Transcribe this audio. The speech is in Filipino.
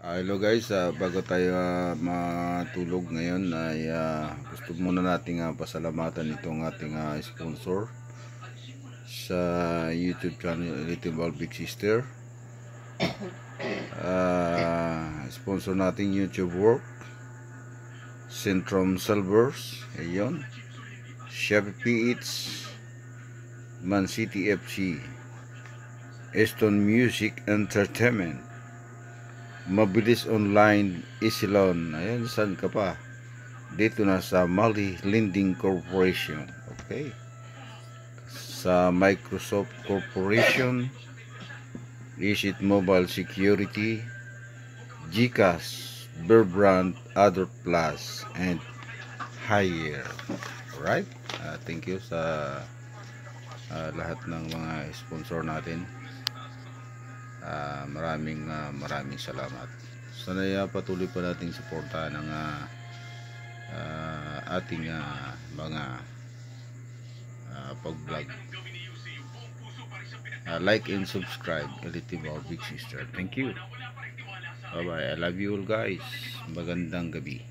Hello guys, bago tayo matulog ngayon ay gusto muna nating pasalamatan itong ating sponsor sa YouTube channel Little Big Sister. Sponsor nating YouTube Work, Centrum Silvers, ayun, Shopee Eats, Man City FC, Eston Music Entertainment, Mabilis Online, Easy Loan. Ayan, saan ka pa? Dito na sa Mali Lending Corporation. Okay. Sa Microsoft Corporation, Visit Mobile Security, GCash, Bear Brand, Other Plus, and Higher. Alright? Thank you sa lahat ng mga sponsor natin. Maraming salamat. Sana patuloy pa nating suportahan ng ating mga pag-vlog. Like and subscribe Little Big Sister. Thank you. Bye bye. I love you all guys. Magandang gabi.